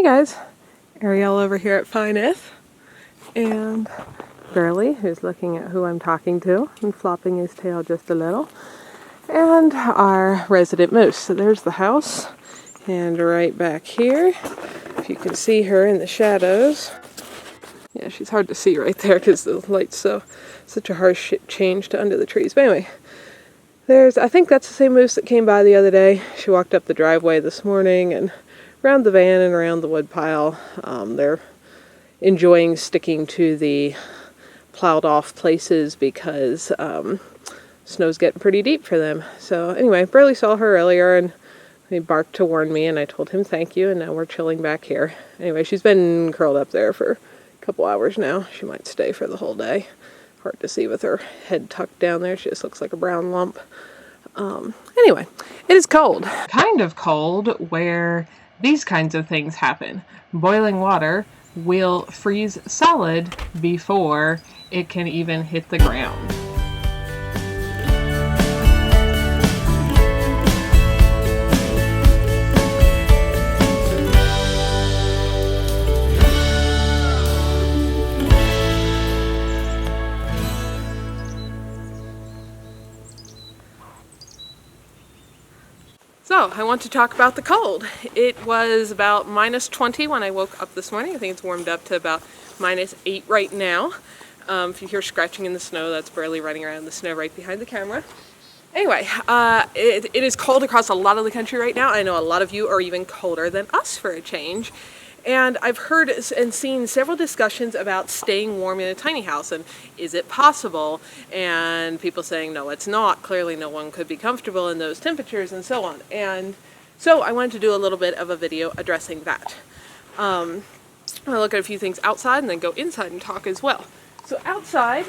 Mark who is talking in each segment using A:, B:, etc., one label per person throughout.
A: Hey guys, Ariel over here at Nyth, and Burley, who's looking at who I'm talking to and flopping his tail just a little, and our resident moose. So there's the house, and right back here, if you can see her in the shadows. Yeah, she's hard to see right there because the light's such a harsh change to under the trees. But anyway, I think that's the same moose that came by the other day. She walked up the driveway this morning and around the van and around the wood pile. They're enjoying sticking to the plowed off places because snow's getting pretty deep for them. So anyway, Burley saw her earlier and he barked to warn me, and I told him thank you, and now we're chilling back here. Anyway, she's been curled up there for a couple hours now. She might stay for the whole day. Hard to see with her head tucked down there. She just looks like a brown lump. Anyway, it is cold. Kind of cold where these kinds of things happen. Boiling water will freeze solid before it can even hit the ground. So, I want to talk about the cold. It was about -20 when I woke up this morning. I think it's warmed up to about -8 right now. If you hear scratching in the snow, that's Burley running around in the snow right behind the camera. Anyway, it is cold across a lot of the country right now. I know a lot of you are even colder than us for a change. And I've heard and seen several discussions about staying warm in a tiny house and is it possible? And people saying, no, it's not. Clearly no one could be comfortable in those temperatures and so on. And so I wanted to do a little bit of a video addressing that. I'll look at a few things outside and then go inside and talk as well. So outside,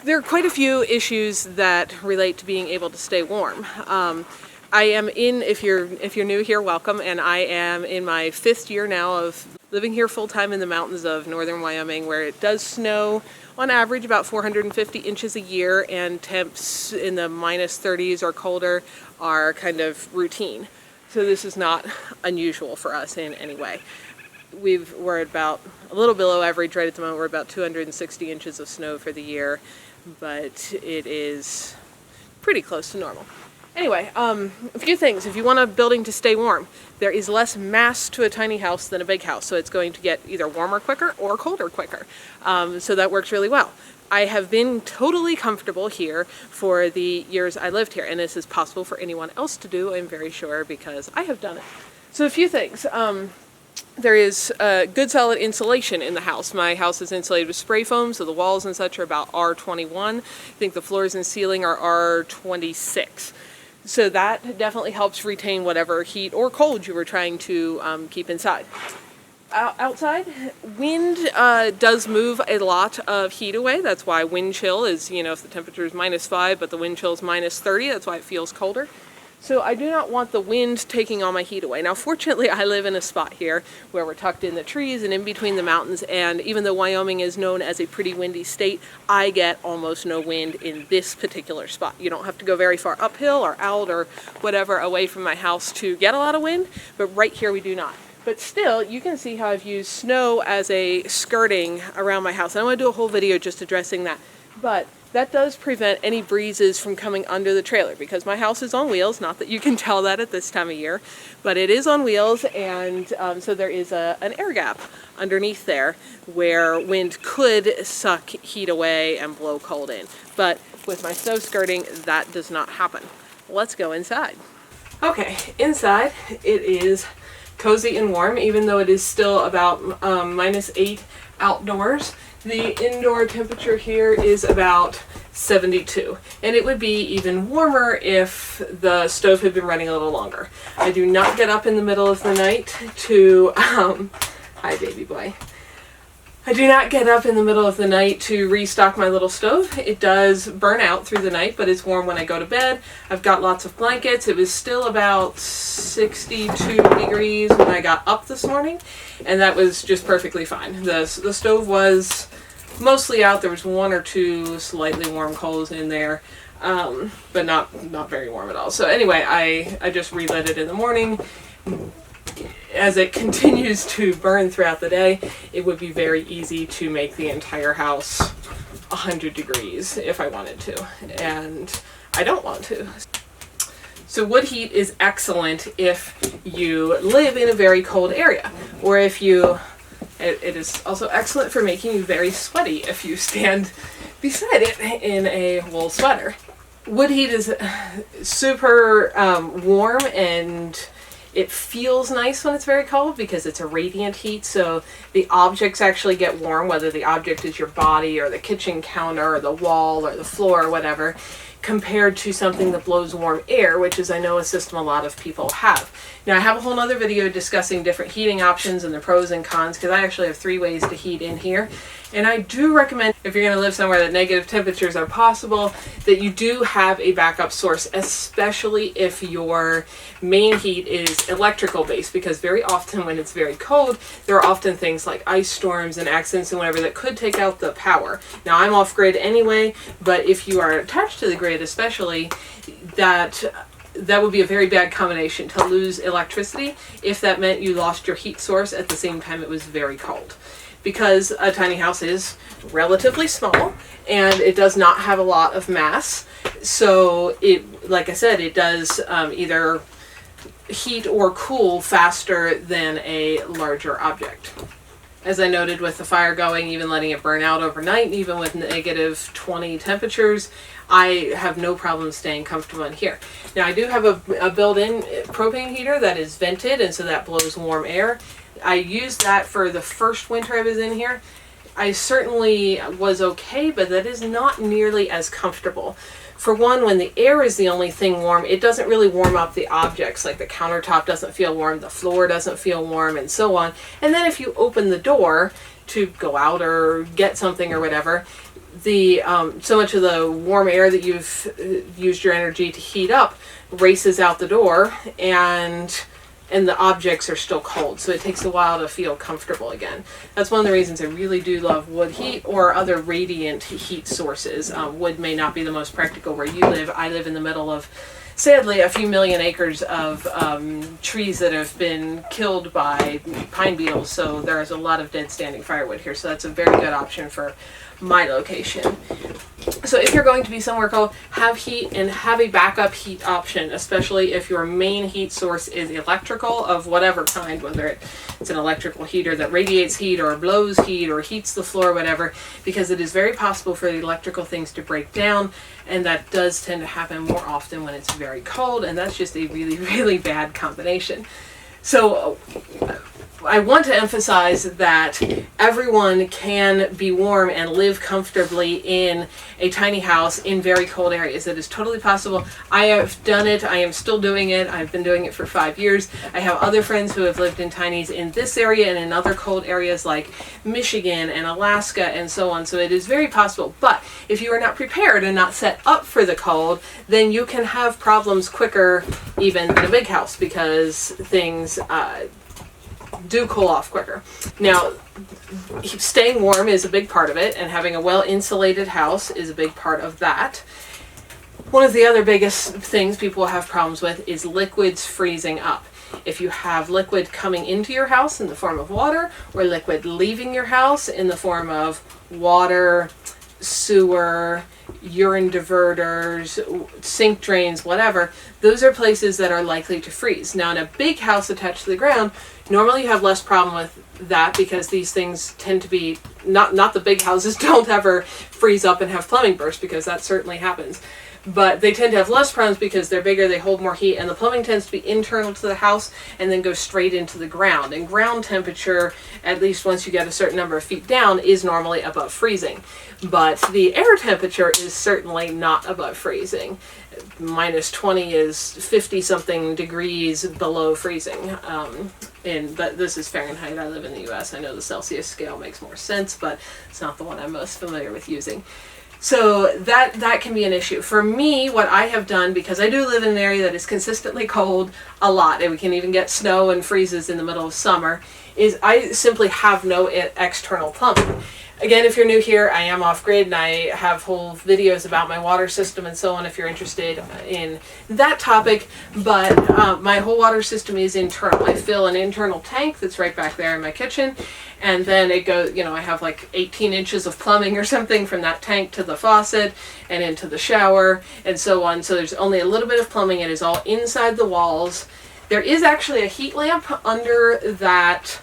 A: there are quite a few issues that relate to being able to stay warm. I am if you're new here, welcome, and I am in my 5th year now of living here full-time in the mountains of northern Wyoming, where it does snow on average about 450 inches a year, and temps in the -30s or colder are kind of routine. So this is not unusual for us in any way. We're about a little below average right at the moment. We're about 260 inches of snow for the year, but it is pretty close to normal. Anyway, a few things. If you want a building to stay warm, there is less mass to a tiny house than a big house, so it's going to get either warmer quicker or colder quicker. So that works really well. I have been totally comfortable here for the years I lived here, and this is possible for anyone else to do, I'm very sure, because I have done it. So a few things. There is good solid insulation in the house. My house is insulated with spray foam, so the walls and such are about R21. I think the floors and ceiling are R26. So that definitely helps retain whatever heat or cold you were trying to keep inside. Outside, wind does move a lot of heat away. That's why wind chill is, if the temperature is -5 but the wind chill is -30, that's why it feels colder. So I do not want the wind taking all my heat away. Now fortunately I live in a spot here where we're tucked in the trees and in between the mountains, and even though Wyoming is known as a pretty windy state, I get almost no wind in this particular spot. You don't have to go very far uphill or out or whatever away from my house to get a lot of wind, but right here we do not. But still, you can see how I've used snow as a skirting around my house. And I want to do a whole video just addressing that. But that does prevent any breezes from coming under the trailer, because my house is on wheels. Not that you can tell that at this time of year, but it is on wheels, and so there is an air gap underneath there where wind could suck heat away and blow cold in. But with my snow skirting, that does not happen. Let's go inside. Okay, inside it is cozy and warm, even though it is still about -8 outdoors. The indoor temperature here is about 72, and it would be even warmer if the stove had been running a little longer. I do not get up in the middle of the night to, hi baby boy. I do not get up in the middle of the night to restock my little stove. It does burn out through the night, but it's warm when I go to bed. I've got lots of blankets. It was still about 62 degrees when I got up this morning, and that was just perfectly fine. The stove was mostly out. There was 1 or 2 slightly warm coals in there, but not very warm at all. So anyway, I just relit it in the morning, as it continues to burn throughout the day, it would be very easy to make the entire house 100 degrees if I wanted to, and I don't want to. So wood heat is excellent if you live in a very cold area, or if you, it is also excellent for making you very sweaty if you stand beside it in a wool sweater. Wood heat is super warm, and it feels nice when it's very cold because it's a radiant heat, so the objects actually get warm, whether the object is your body or the kitchen counter or the wall or the floor or whatever, compared to something that blows warm air, which is, I know, a system a lot of people have. Now, I have a whole other video discussing different heating options and the pros and cons, because I actually have 3 ways to heat in here. And I do recommend, if you're going to live somewhere that negative temperatures are possible, that you do have a backup source, especially if your main heat is electrical based, because very often when it's very cold, there are often things like ice storms and accidents and whatever that could take out the power. Now, I'm off grid anyway, but if you are attached to the grid especially, that would be a very bad combination to lose electricity if that meant you lost your heat source at the same time it was very cold. Because a tiny house is relatively small and it does not have a lot of mass, so it, like I said, it does either heat or cool faster than a larger object. As I noted with the fire going, even letting it burn out overnight, even with negative 20 temperatures, I have no problem staying comfortable in here. Now, I do have a built-in propane heater that is vented, and so that blows warm air. I used that for the first winter I was in here. I certainly was okay, but that is not nearly as comfortable. For one, when the air is the only thing warm, it doesn't really warm up the objects. Like the countertop doesn't feel warm, the floor doesn't feel warm, and so on. And then if you open the door to go out or get something or whatever, the so much of the warm air that you've used your energy to heat up races out the door, and the objects are still cold, so it takes a while to feel comfortable again. That's one of the reasons I really do love wood heat or other radiant heat sources. Wood may not be the most practical where you live. I live in the middle of, sadly, a few million acres of trees that have been killed by pine beetles, so there is a lot of dead standing firewood here, so that's a very good option for my location. So if you're going to be somewhere cold, have heat and have a backup heat option, especially if your main heat source is electrical of whatever kind, whether it's an electrical heater that radiates heat or blows heat or heats the floor, whatever, because it is very possible for the electrical things to break down, and that does tend to happen more often when it's very cold, and that's just a really, really bad combination. So I want to emphasize that everyone can be warm and live comfortably in a tiny house in very cold areas. It is totally possible. I have done it. I am still doing it. I've been doing it for 5 years. I have other friends who have lived in tinies in this area and in other cold areas like Michigan and Alaska and so on. So it is very possible. But if you are not prepared and not set up for the cold, then you can have problems quicker even than a big house, because things do cool off quicker. Now, staying warm is a big part of it, and having a well-insulated house is a big part of that. One of the other biggest things people have problems with is liquids freezing up. If you have liquid coming into your house in the form of water, or liquid leaving your house in the form of water, sewer, urine diverters, sink drains, whatever, those are places that are likely to freeze. Now, in a big house attached to the ground, normally you have less problem with that, because these things tend to be, not the big houses don't ever freeze up and have plumbing burst, because that certainly happens. But they tend to have less problems because they're bigger, they hold more heat, and the plumbing tends to be internal to the house and then goes straight into the ground. And ground temperature, at least once you get a certain number of feet down, is normally above freezing. But the air temperature is certainly not above freezing. Minus 20 is 50-something degrees below freezing. And this is Fahrenheit. I live in the US. I know the Celsius scale makes more sense, but it's not the one I'm most familiar with using. So that can be an issue. For me, what I have done, because I do live in an area that is consistently cold, a lot, and we can even get snow and freezes in the middle of summer, is I simply have no external plumbing. Again, if you're new here, I am off-grid, and I have whole videos about my water system and so on if you're interested in that topic, but my whole water system is internal. I fill an internal tank that's right back there in my kitchen, and then it goes, I have like 18 inches of plumbing or something from that tank to the faucet and into the shower and so on. So there's only a little bit of plumbing. It is all inside the walls. There is actually a heat lamp under that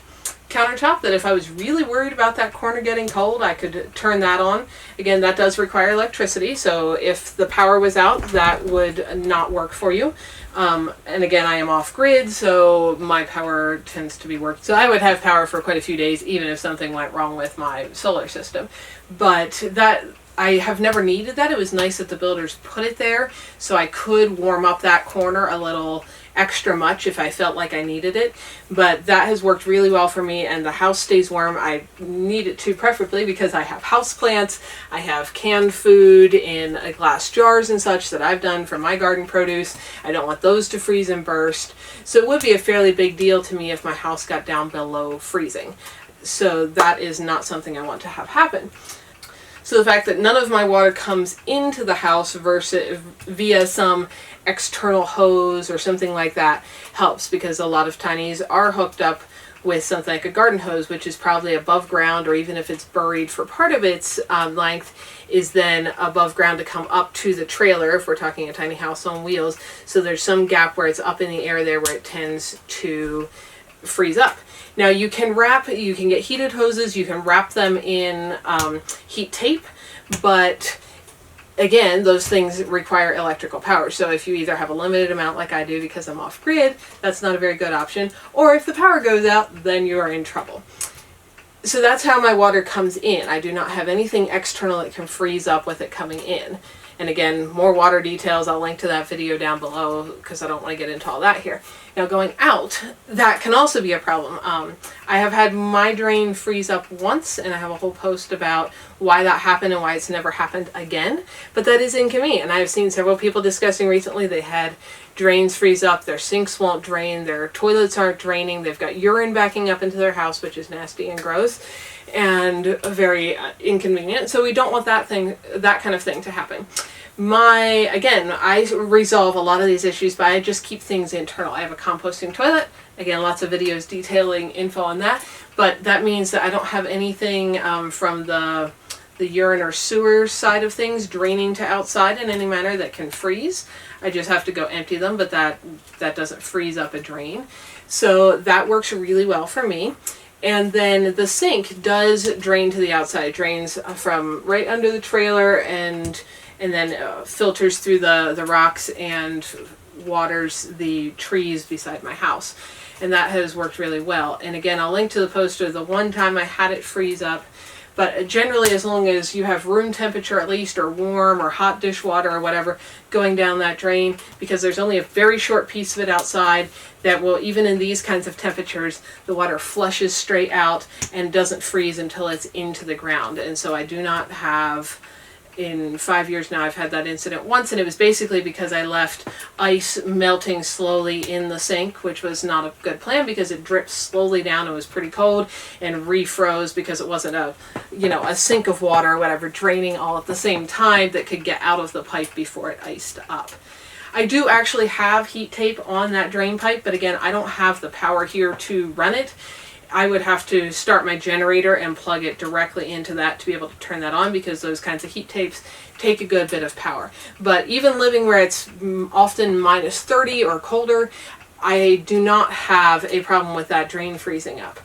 A: countertop that if I was really worried about that corner getting cold, I could turn that on. Again, that does require electricity, so if the power was out, that would not work for you. And again, I am off-grid, so my power tends to be working. So I would have power for quite a few days, even if something went wrong with my solar system. But that, I have never needed that. It was nice that the builders put it there, so I could warm up that corner a little extra much if I felt like I needed it, but that has worked really well for me, and the house stays warm. I need it to, preferably because I have house plants. I have canned food in glass jars and such that I've done from my garden produce. I don't want those to freeze and burst, so it would be a fairly big deal to me if my house got down below freezing. So that is not something I want to have happen. So the fact that none of my water comes into the house versus via some external hose or something like that helps, because a lot of tinies are hooked up with something like a garden hose, which is probably above ground, or even if it's buried for part of its length, is then above ground to come up to the trailer if we're talking a tiny house on wheels. So there's some gap where it's up in the air there where it tends to freeze up. Now you can get heated hoses, you can wrap them in heat tape, but again, those things require electrical power. So if you either have a limited amount like I do because I'm off grid, that's not a very good option. Or if the power goes out, then you are in trouble. So that's how my water comes in. I do not have anything external that can freeze up with it coming in. And again, more water details, I'll link to that video down below because I don't want to get into all that here. Now going out, that can also be a problem. I have had my drain freeze up once, and I have a whole post about why that happened and why it's never happened again. But that is inconvenient. I've seen several people discussing recently they had drains freeze up, their sinks won't drain, their toilets aren't draining, they've got urine backing up into their house, which is nasty and gross and very inconvenient. So we don't want that kind of thing to happen. Again, I resolve a lot of these issues by I just keep things internal. I have a composting toilet. Again, lots of videos detailing info on that, but that means that I don't have anything from the urine or sewer side of things draining to outside in any manner that can freeze. I just have to go empty them, but that doesn't freeze up a drain. So that works really well for me. And then the sink does drain to the outside. It drains from right under the trailer and then filters through the rocks and waters the trees beside my house. And that has worked really well. And again, I'll link to the poster the one time I had it freeze up. But generally, as long as you have room temperature at least, or warm or hot dishwater or whatever going down that drain, because there's only a very short piece of it outside that will, even in these kinds of temperatures, the water flushes straight out and doesn't freeze until it's into the ground. And so I do not have, in 5 years now, I've had that incident once, and it was basically because I left ice melting slowly in the sink, which was not a good plan because it dripped slowly down. It was pretty cold and refroze because it wasn't a sink of water or whatever draining all at the same time that could get out of the pipe before it iced up. I do actually have heat tape on that drain pipe, but again, I don't have the power here to run it. I would have to start my generator and plug it directly into that to be able to turn that on, because those kinds of heat tapes take a good bit of power. But even living where it's often minus 30 or colder, I do not have a problem with that drain freezing up.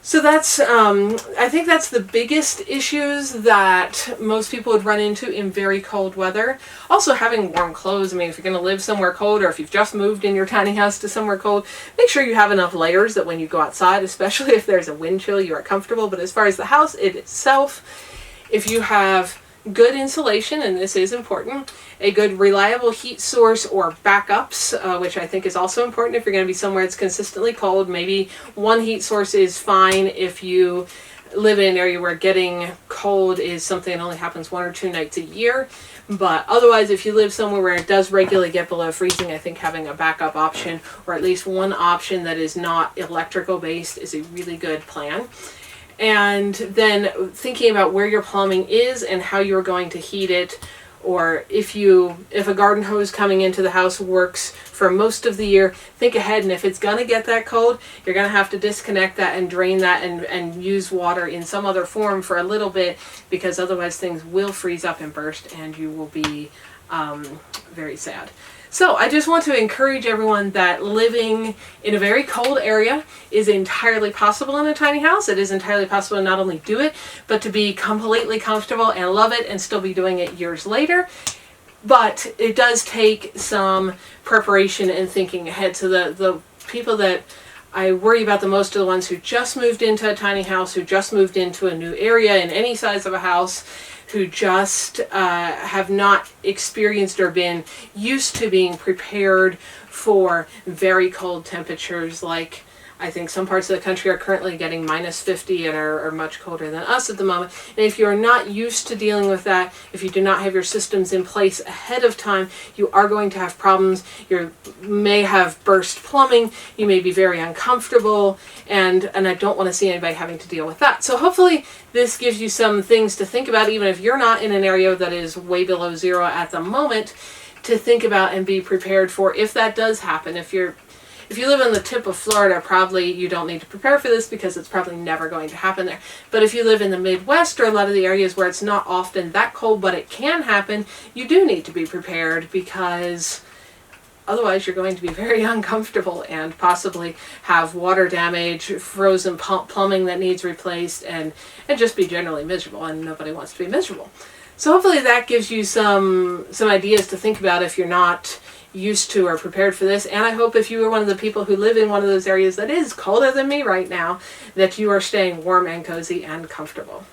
A: So that's, I think that's the biggest issues that most people would run into in very cold weather. Also having warm clothes. I mean, if you're going to live somewhere cold, or if you've just moved in your tiny house to somewhere cold, make sure you have enough layers that when you go outside, especially if there's a wind chill, you are comfortable. But as far as the house itself, if you have good insulation, and this is important, a good reliable heat source or backups, which I think is also important if you're going to be somewhere that's consistently cold. Maybe one heat source is fine if you live in an area where getting cold is something that only happens 1 or 2 nights a year. But otherwise, if you live somewhere where it does regularly get below freezing, I think having a backup option, or at least one option that is not electrical based, is a really good plan. And then thinking about where your plumbing is and how you're going to heat it, or if a garden hose coming into the house works for most of the year, think ahead, and if it's going to get that cold, you're going to have to disconnect that and drain that and use water in some other form for a little bit, because otherwise things will freeze up and burst and you will be very sad. So I just want to encourage everyone that living in a very cold area is entirely possible in a tiny house. It is entirely possible to not only do it, but to be completely comfortable and love it and still be doing it years later. But it does take some preparation and thinking ahead. So the people that I worry about the most are the ones who just moved into a tiny house, who just moved into a new area in any size of a house, who just have not experienced or been used to being prepared for very cold temperatures. Like, I think some parts of the country are currently getting -50 and are much colder than us at the moment. And if you're not used to dealing with that, if you do not have your systems in place ahead of time, you are going to have problems. You may have burst plumbing, you may be very uncomfortable, and I don't want to see anybody having to deal with that. So hopefully this gives you some things to think about, even if you're not in an area that is way below zero at the moment, to think about and be prepared for if that does happen. If you live on the tip of Florida, probably you don't need to prepare for this because it's probably never going to happen there. But if you live in the Midwest, or a lot of the areas where it's not often that cold, but it can happen, you do need to be prepared, because otherwise you're going to be very uncomfortable and possibly have water damage, frozen plumbing that needs replaced, and just be generally miserable, and nobody wants to be miserable. So hopefully that gives you some ideas to think about if you're not used to or prepared for this. And I hope if you are one of the people who live in one of those areas that is colder than me right now, that you are staying warm and cozy and comfortable.